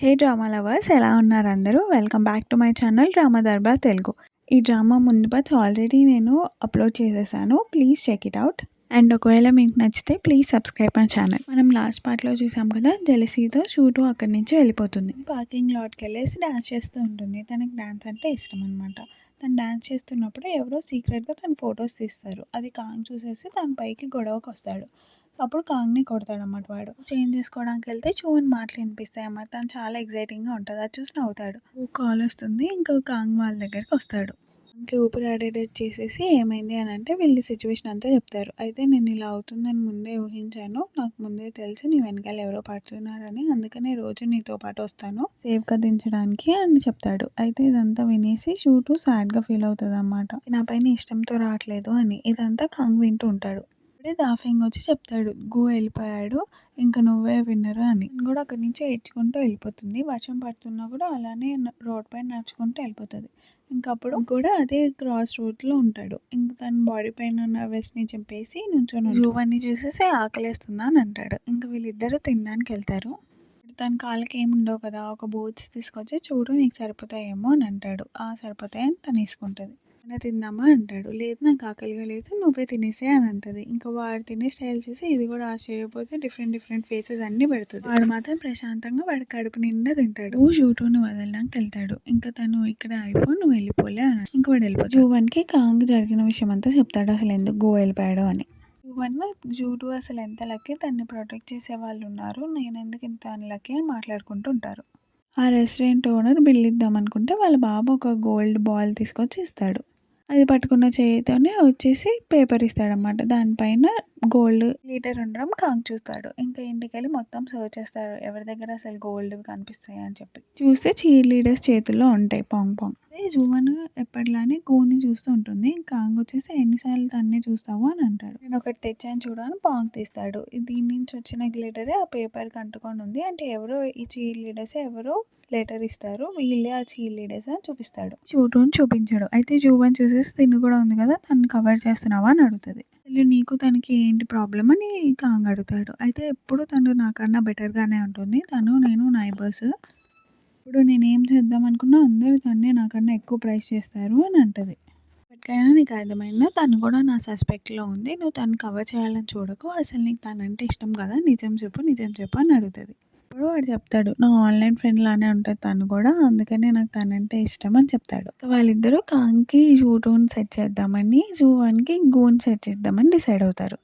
హే drama lovers, ఎలా ఉన్నారు అందరూ? Welcome back to my channel drama Darbar Telugu. ఈ డ్రామా ముందు పార్ట్స్ ఆల్రెడీ నేను అప్లోడ్ చేసేసాను. Please check it out. And ఒకవేళ మీకు నచ్చితే ప్లీజ్ సబ్స్క్రైబ్ మై ఛానల్. మనం లాస్ట్ పార్ట్లో చూసాం కదా, జెలసీతో షూటు అక్కడి నుంచి వెళ్ళిపోతుంది. పార్కింగ్ లాట్కి వెళ్ళేసి డాన్స్ చేస్తూ ఉంటుంది. తనకి డాన్స్ అంటే ఇష్టం అనమాట. తను డాన్స్ చేస్తున్నప్పుడు ఎవరో సీక్రెట్గా తన ఫొటోస్ తీస్తారు. అది కాంగ్ చూసేసి తన పైకి గొడవకు వస్తాడు. అప్పుడు కాంగ్ని కొడతాడన్నమాట వాడు. చేంజ్ చేసుకోవడానికి వెళ్తే చూవని మాటలు వినిపిస్తాయి అన్నమాట. తను చాలా ఎగ్జైటింగ్గా ఉంటుంది. అది చూసి నవ్వుతాడు. కాల్ వస్తుంది. ఇంకా కాంగ్ వాళ్ళ దగ్గరికి వస్తాడు. ఇంక ఊపిరి ఆడేటట్టు చేసేసి ఏమైంది అని అంటే వీళ్ళ సిచ్యువేషన్ అంతా చెప్తారు. అయితే నేను ఇలా అవుతుందని ముందే ఊహించాను. నాకు ముందే తెలుసు నీ వెనకాల ఎవరో పడుతున్నారని. అందుకనే రోజు నీతో పాటు వస్తాను సేఫ్గా దించడానికి అని చెప్తాడు. అయితే ఇదంతా వినేసి షూటు సాడ్గా ఫీల్ అవుతుంది అన్నమాట. నా పైన ఇష్టంతో రావట్లేదు అని. ఇదంతా కాంగ్ వింటూ ఉంటాడు. అప్పుడే దాఫింగ్ వచ్చి చెప్తాడు, గు వెళ్ళిపోయాడు, ఇంకా నువ్వే విన్నరు అని. కూడా అక్కడి నుంచి ఏడ్చుకుంటూ వెళ్ళిపోతుంది. వర్షం పడుతున్నా కూడా అలానే రోడ్ పైన నడుచుకుంటూ వెళ్ళిపోతుంది. ఇంకప్పుడు కూడా అదే క్రాస్ రోడ్లో ఉంటాడు. ఇంకా తన బాడీ పైన ఉన్న వెస్ట్ని చింపేసి నుంచొని జూవన్ని చూసేసి ఆకలేస్తుందా అని అంటాడు. ఇంకా వీళ్ళిద్దరూ తినడానికి వెళ్తారు. తన కాళ్ళకి ఏమి ఉండవు కదా, ఒక బూట్స్ తీసుకొచ్చి చూడు నీకు సరిపోతాయేమో అని అంటాడు. సరిపోతాయని తను వేసుకుంటుంది. తిందామా అంటాడు. లేదు నాకు ఆకలిగా లేదు, నువ్వే తినేసే అని అంటది. ఇంకా వాడు తినే స్టైల్ చూసి ఇది కూడా ఆశ్చర్యపోతే డిఫరెంట్ ఫేసెస్ అన్ని పెడుతుంది. వాడు మాత్రం ప్రశాంతంగా వాడి కడుపు నిండా తింటాడు. షూటుని వదలడానికి వెళ్తాడు. ఇంకా తను ఇక్కడ అయిపో, నువ్వు వెళ్ళిపోలే అని ఇంకా వాడు వెళ్ళిపోతాడు. జూవన్కి కాంగ్ జరిగిన విషయం అంతా చెప్తాడు, అసలు ఎందుకు గో వెళ్ళిపోయాడు అని. జూటు అసలు ఎంత లక్కీ, తన్ని ప్రొటెక్ట్ చేసే వాళ్ళు ఉన్నారు, నేను ఎందుకు ఇంత అన్లక్కీ అని మాట్లాడుకుంటూ ఉంటారు. ఆ రెస్టారెంట్ ఓనర్ బిల్ ఇద్దాం అనుకుంటే వాళ్ళ బాబు ఒక గోల్డ్ బాల్ తీసుకొచ్చి ఇస్తాడు. అది పట్టుకున్న చేతితోనే వచ్చేసి పేపర్ ఇస్తాడనమాట. దానిపైన గోల్డ్ లీటర్ ఉండడం కాంగ్ చూస్తాడు. ఇంకా ఇంటికెళ్ళి మొత్తం సర్చ్ చేస్తారు, ఎవరి దగ్గర అసలు గోల్డ్ కనిపిస్తాయి అని చెప్పి. చూస్తే చీర్ లీడర్స్ చేతుల్లో ఉంటాయి పాంగ్ పాంగ్. అదే జువన్ ఎప్పటిలానే గోని చూస్తూ ఉంటుంది. కాంగ్ వచ్చేసి ఎన్నిసార్లు తన్నే చూస్తావు అని అంటాడు. నేను ఒకటి తెచ్చాను చూడని పాంగ్ తీస్తాడు. దీని నుంచి వచ్చిన గ్లిటరే ఆ పేపర్కి అంటుకొని ఉంది. అంటే ఎవరో ఈ చీర్ లీడర్స్ ఎవరో లెటర్ ఇస్తారు, వీళ్ళే ఆ చీర్ లీడర్స్ అని చూపిస్తాడు. షూటుని చూపించాడు. అయితే జూవన్ చూసేసి తిని కూడా ఉంది కదా, తను కవర్ చేస్తున్నావా అని అడుగుతుంది. నీకు తనకి ఏంటి ప్రాబ్లం అని కాంగ్ అడుగుతాడు. అయితే ఎప్పుడు తను నాకన్నా బెటర్గానే ఉంటుంది, నేను నైబర్స్. ఇప్పుడు నేనేం చేద్దాం అనుకున్నా అందరూ తన్నే నాకన్నా ఎక్కువ ప్రైస్ చేస్తారు అని అంటది. ఎప్పటికైనా నీకు అర్థమైందా, తను కూడా నా సస్పెక్ట్లో ఉంది, నువ్వు తను కవర్ చేయాలని చూడకు, అసలు నీకు తనంటే ఇష్టం కదా, నిజం చెప్పు అని అడుగుతుంది. అప్పుడు వాడు చెప్తాడు, నా ఆన్లైన్ ఫ్రెండ్ లానే ఉంటుంది తను కూడా, అందుకనే నాకు తనంటే ఇష్టం అని చెప్తాడు. వాళ్ళిద్దరూ కాంగ్కి జూటోని సెట్ చేద్దామని, జూవాన్కి గూని సెట్ చేద్దామని డిసైడ్ అవుతారు.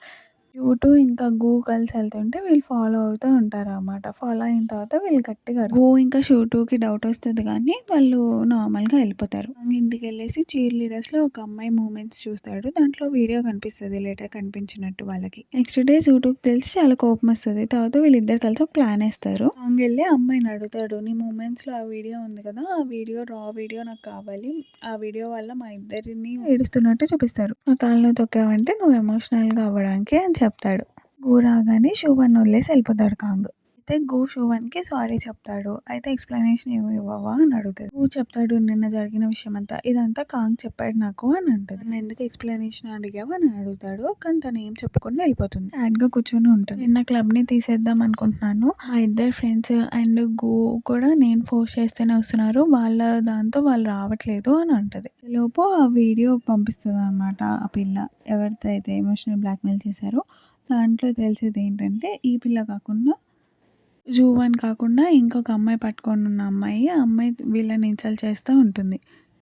జూటు ఇంకా గూ కలిసి వెళ్తుంటే వీళ్ళు ఫాలో అవుతూ ఉంటారు అన్నమాట. ఫాలో అయిన తర్వాత వీళ్ళు గట్టిగా గూ ఇంకా షూటుకి డౌట్ వస్తుంది కానీ వాళ్ళు నార్మల్గా వెళ్ళిపోతారు. ఇంటికి వెళ్ళేసి చీర్ లీడర్స్లో ఒక అమ్మాయి మూమెంట్స్ చూస్తాడు. దాంట్లో వీడియో కనిపిస్తుంది లెటర్ కనిపించినట్టు వాళ్ళకి. నెక్స్ట్ డే జూటుకి తెలిసి చాలా కోపం వస్తుంది. తర్వాత వీళ్ళిద్దరు కలిసి ఒక ప్లాన్ వేస్తారు. కాంగ్ వెళ్ళి అమ్మాయిని అడుగుతాడు, నీ మూమెంట్స్లో ఆ వీడియో ఉంది కదా, ఆ వీడియో రా వీడియో నాకు కావాలి, ఆ వీడియో వల్ల మా ఇద్దరిని ఏడుస్తున్నట్టు చూపిస్తారు, నా కాళ్ళను తొక్కావంటే నువ్వు ఎమోషనల్గా అవ్వడానికి అని చెప్తాడు. గూ రాగానే శోభన్ వదిలేసి వెళ్ళిపోతాడు కాంగ్. అయితే గూ శోభన్కి సారీ చెప్తాడు. అయితే ఎక్స్ప్లెనేషన్ ఏమి ఇవ్వవా అని అడుగుతుంది. గూ చెప్తాడు నిన్న జరిగిన విషయం అంతా, ఇదంతా కాంగ్ చెప్పాడు నాకు అని అంటుంది. నేను ఎందుకు ఎక్స్ప్లెనేషన్ అడిగావు అని అడుగుతాడు. కానీ తను ఏం చెప్పకుండా వెళ్ళిపోతుంది. సాడ్గా కూర్చొని ఉంటుంది. నిన్న క్లబ్ని తీసేద్దాం అనుకుంటున్నాను, మా ఇద్దరు ఫ్రెండ్స్ అండ్ గూ కూడా నేను ఫోర్స్ చేస్తేనే వస్తున్నారు, వాళ్ళ దాంతో వాళ్ళు రావట్లేదు అని అంటది. లోపు ఆ వీడియో పంపిస్తుంది అనమాట ఆ పిల్ల, ఎవరితో అయితే ఎమోషనల్ బ్లాక్మెయిల్ చేశారో. దాంట్లో తెలిసేది ఏంటంటే ఈ పిల్ల కాకుండా జూవన్ కాకుండా ఇంకొక అమ్మాయి పట్టుకొని ఉన్న అమ్మాయి, ఆ అమ్మాయి వీళ్ళని ఇన్సల్ట్ చేస్తూ ఉంటుంది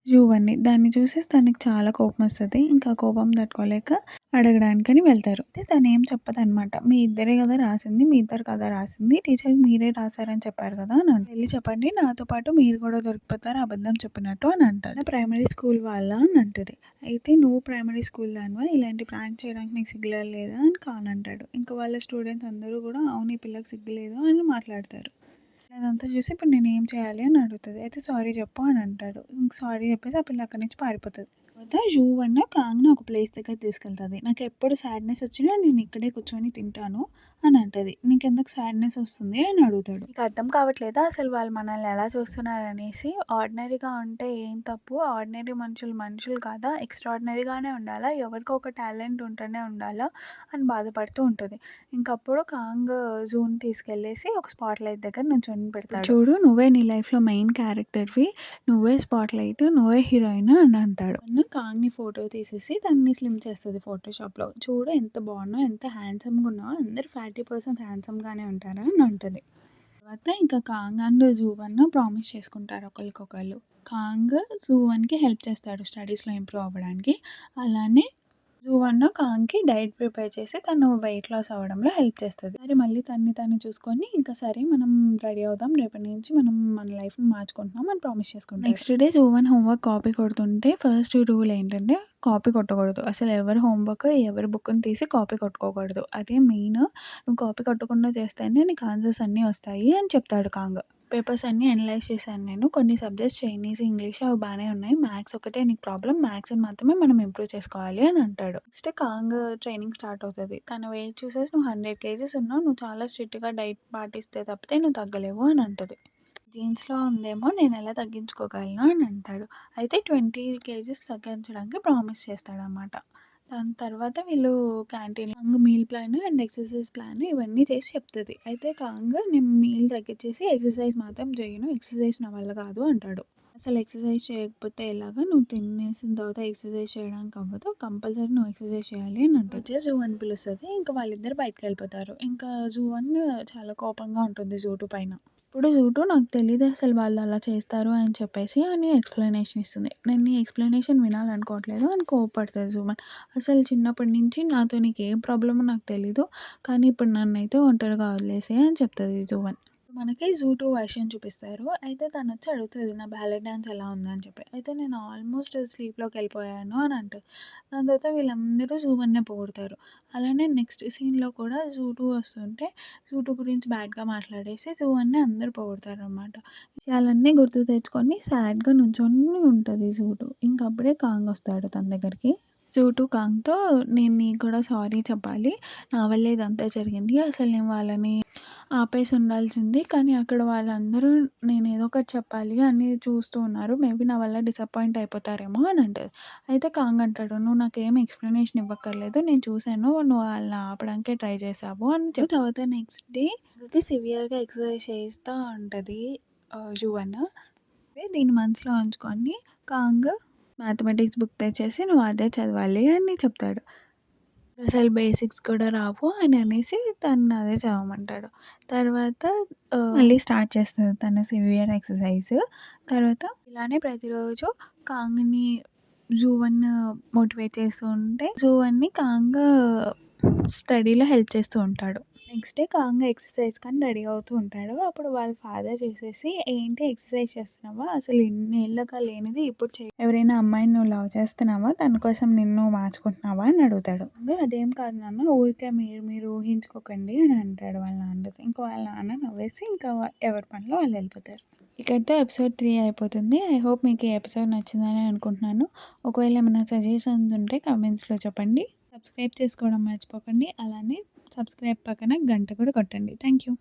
జూవన్ని. దాన్ని చూసి తనకి చాలా కోపం వస్తుంది. ఇంకా కోపం తట్టుకోలేక అడగడానికని వెళ్తారు. అయితే తను ఏం చెప్పదనమాట, మీ ఇద్దరే కదా రాసింది, మీ ఇద్దరు కదా రాసింది, టీచర్కి మీరే రాశారని చెప్పారు కదా అని వెళ్ళి చెప్పండి, నాతో పాటు మీరు కూడా దొరికిపోతారు అబద్ధం చెప్పినట్టు అని అంటారు. ప్రైమరీ స్కూల్ వాళ్ళ అని అంటది. అయితే నువ్వు ప్రైమరీ స్కూల్ దానివా, ఇలాంటి ప్రాంక్ చేయడానికి నీకు సిగ్గులేదు లేదా అని అంటాడు. ఇంకా వాళ్ళ స్టూడెంట్స్ అందరూ కూడా అవును ఈ పిల్లకి సిగ్గులేదు అని మాట్లాడతారు. అదంతా చూసి ఇప్పుడు నేను ఏం చేయాలి అని అడుగుతుంది. అయితే సారీ చెప్పు అని అంటాడు. ఇంక సారీ చెప్పేసి ఆ పిల్ల అక్కడి నుంచి పారిపోతుంది. తర్వాత జూవన్ కాంగ్ని ఒక ప్లేస్ దగ్గర తీసుకెళ్తుంది. నాకు ఎప్పుడు సాడ్నెస్ వచ్చినా నేను ఇక్కడే కూర్చొని తింటాను, అని అంటది. "నీకెందుకు సాడ్‌నెస్ వస్తుంది?" అని అడుగుతాడు. "నీకు అర్థం కావట్లేదా అసలు వాళ్ళు మనల్ని ఎలా చూస్తున్నారనేసి? ఆర్డినరీగా ఉంటే ఏం తప్పు? ఆర్డినరీ మనుషులు మనుషులు కాదా? ఎక్స్ట్రార్డినరీగానే ఉండాలా? ఎవరికో ఒక టాలెంట్ ఉంటూనే ఉండాలా?" అని బాధపడుతూ ఉంటది. ఇంకప్పుడు కాంగ్ జూని తీసుకెళ్ళేసి ఒక స్పాట్‌లైట్ దగ్గర నుంచొని పెడతాడు. "చూడు నువ్వే నీ లైఫ్‌లో మెయిన్ క్యారెక్టర్‌వి. నువ్వే స్పాట్‌లైట్. నువ్వే హీరోయిన్" అని అంటాడు. కాంగ్‌ని ఫోటో తీసేసి దాన్ని స్లిమ్ చేస్తది ఫోటోషాప్‌లో. "చూడు ఎంత బాగున్నావు, ఎంత హ్యాండ్సమ్‌గా ఉన్నావో. అందరూ ఫ్యాటీ పర్సన్స్ హ్యాండ్సమ్‌గానే ఉంటారా" అని అంటది. తర్వాత ఇంకా కాంగ్ అండ్ జూవన్ ప్రామిస్ చేసుకుంటారు ఒకళ్ళకొకళ్ళు. కాంగ్ జూవన్‌కి హెల్ప్ చేస్తాడు స్టడీస్‌లో ఇంప్రూవ్ అవ్వడానికి. అలానే జూవన్ కాంగ్‌కి డైట్ ప్రిపేర్ చేసి తను వెయిట్ లాస్ అవ్వడంలో హెల్ప్ చేస్తది. మరి మళ్ళీ తనని తను చూసుకొని ఇంకా సరే మనం రెడీ అవుదాం. రేపటి నుంచి మనం మన లైఫ్‌ని మార్చుకుంటున్నాం అని ప్రామిస్ చేసుకుంటారు. నెక్స్ట్ డే జూవన్ హోంవర్క్ కాపీ కొడుతుంటే ఫస్ట్ రూల్ ఏంటంటే కాపీ కొట్టకూడదు. అసలు ఎవరి హోంవర్క్ ఎవరి బుక్‌ని తీసి కాపీ కొట్టుకోకూడదు. అదే మెయిన్. నువ్వు కాపీ కొట్టకుండా చేస్తేనే నీకు ఆన్సర్స్ అన్నీ వస్తాయి అని చెప్తాడు కాంగ్. పేపర్స్ అన్నీ అనలైజ్ చేశాను నేను. కొన్ని సబ్జెక్ట్స్ చైనీస్, ఇంగ్లీష్ అవి బానే ఉన్నాయి. మ్యాథ్స్ ఒకటే నీకు ప్రాబ్లమ్. మ్యాథ్స్‌ని మాత్రమే మనం ఇంప్రూవ్ చేసుకోవాలి అని అంటాడు. నెక్స్ట్ కాంగ్ ట్రైనింగ్ స్టార్ట్ అవుతది. తన వెయిట్ చూసేసి "నువ్వు 100 కేజీస్ ఉన్నావు. నువ్వు చాలా స్ట్రిక్ట్‌గా డైట్ పాటిస్తే తప్పితే నువ్వు తగ్గలేవు" అని అంటది. జీన్స్‌లో ఉందేమో నేనెలా తగ్గించుకోగలను అని అంటాడు. అయితే 20 కేజీస్ తగ్గించడానికి ప్రామిస్ చేస్తాడనమాట. దాని తర్వాత వీళ్ళు క్యాంటీన్‌లో Kong meal plan and exercise plan ఇవన్నీ చేసి చెప్తది. అయితే కాంగ్ "నేను మీల్ తగ్గించేసి ఎక్సర్సైజ్ మాత్రం చేయను. ఎక్సర్సైజ్ నా వల్ల కాదు" అంటాడు. "అసలు ఎక్సర్సైజ్ చేయకపోతే ఎలాగా? నువ్వు తినేసిన తర్వాత ఎక్సర్సైజ్ చేయడానికి అవ్వదు. కంపల్సరీ నువ్వు ఎక్సర్సైజ్ చేయాలి" అని అంటది. వచ్చేసి జూ అని పిలుస్తది. ఇంకా వాళ్ళిద్దరు బయటికెళ్ళిపోతారు. ఇంకా జూ వన్ చాలా కోపంగా ఉంటుంది జూ 2 పైన. ఇప్పుడు జూ 2 నాకు తెలీదు అసలు వాళ్ళు అలా చేస్తారు అని చెప్పేసి అని ఎక్స్‌ప్లనేషన్ ఇస్తుంది. నేను నీ ఎక్స్‌ప్లనేషన్ వినాలనుకోవట్లేదు అని కోప్పడుతది జూమన్. అసలు చిన్నప్పటి నుంచి నాతో నీకేం ప్రాబ్లమో నాకు తెలీదు. కానీ ఇప్పుడు నన్నైతే ఒంటరిగా వదిలేసేయి అని చెప్తది జూవన్. మనకి జూ 2 వర్షన్ చూపిస్తారు. అయితే తనొచ్చి అడుగుతది నా బ్యాలెట్ డాన్స్ ఎలా ఉందని చెప్పి. అయితే నేను ఆల్మోస్ట్ స్లీప్‌లోకెళ్ళిపోయాను అని అంటది. దాని తర్వాత వీళ్ళందరూ జూ 1నే పొగుడుతారు. అలానే నెక్స్ట్ సీన్‌లో కూడా జూ 2 వస్తుంటే జూ 2 గురించి బ్యాడ్‌గా మాట్లాడేసి జూ 1ని అందరూ పొగుడుతారనమాట. విషయాలన్నీ గుర్తు తెచ్చుకొని సాడ్‌గా నుంచొని ఉంటది జూ 2. ఇంకప్పుడే కాంగ్ వస్తాడు తన దగ్గరికి. జూ 2 కాంగ్‌తో "నేను నీకు కూడా సారీ చెప్పాలి. నా వల్లే ఇదంతా జరిగింది. అసలు నేను వాళ్ళని ఆపేసి ఉండాల్సింది. కానీ అక్కడ వాళ్ళందరూ నేను ఏదో ఒకటి చెప్పాలి అని చూస్తూ ఉన్నారు. మేబీ నా వల్ల డిసప్పాయింట్ అయిపోతారేమో" అని అంటది. అయితే కాంగ్ అంటాడు "నువ్వు నాకేం ఎక్స్‌ప్లనేషన్ ఇవ్వక్కర్లేదు. నేను చూసాను. నువ్వు వాళ్ళని ఆపడానికే ట్రై చేశావు" అని తర్వాత నెక్స్ట్ డే సివియర్‌గా ఎక్సర్సైజ్ చేస్తా ఉంటది జువన్. దీన్ని మనసులో ఉంచుకొని కాంగ్ మ్యాథమెటిక్స్ బుక్ తెచ్చేసి "నువ్వు అదే చదవాలి" అని చెప్తాడు. అసలు బేసిక్స్ కూడా రావు అని అనేసి తనని అదే చదవమంటాడు. తర్వాత మళ్ళీ స్టార్ట్ చేస్తది తన సివియర్ ఎక్సర్సైజ్. తర్వాత ఇలానే ప్రతిరోజు కాంగ్‌ని జూ 1 మోటివేట్ చేస్తూ ఉంటే జూ 1ని కాంగ్ స్టడీలో హెల్ప్ చేస్తూ ఉంటాడు. నెక్స్ట్ డే కాంగ్ ఎక్సర్సైజ్‌కని రెడీ అవుతూ ఉంటాడు. అప్పుడు వాళ్ళ ఫాదర్ చూసేసి "ఏంటి ఎక్సర్సైజ్ చేస్తున్నావా? అసలు ఇన్నేళ్లుగా లేనిది ఇప్పుడు ఎవరైనా అమ్మాయిని నువ్వు లవ్ చేస్తున్నావా? తన కోసం నిన్ను మార్చుకుంటున్నావా?" అని అడుగుతాడు. "అదేం కాదు నాన్న ఊరికే మీరు మీరు ఊహించుకోకండి" అని అంటాడు వాళ్ళ నాన్నతో. ఇంకా వాళ్ళ నాన్న నవ్వేసి ఇంకా ఎవరి పనిలో వాళ్ళు వెళ్ళిపోతారు. ఇక్కడితో ఎపిసోడ్ 3 అయిపోతుంది. ఐ హోప్ మీకు ఈ ఎపిసోడ్ నచ్చిందని అనుకుంటున్నాను. ఒకవేళ ఏమైనా సజెషన్స్ ఉంటే కామెంట్స్‌లో చెప్పండి. సబ్స్క్రైబ్ చేసుకోవడం మర్చిపోకండి. అలానే సబ్స్క్రైబ్ పక్కన గంట కూడా కొట్టండి. Thank you.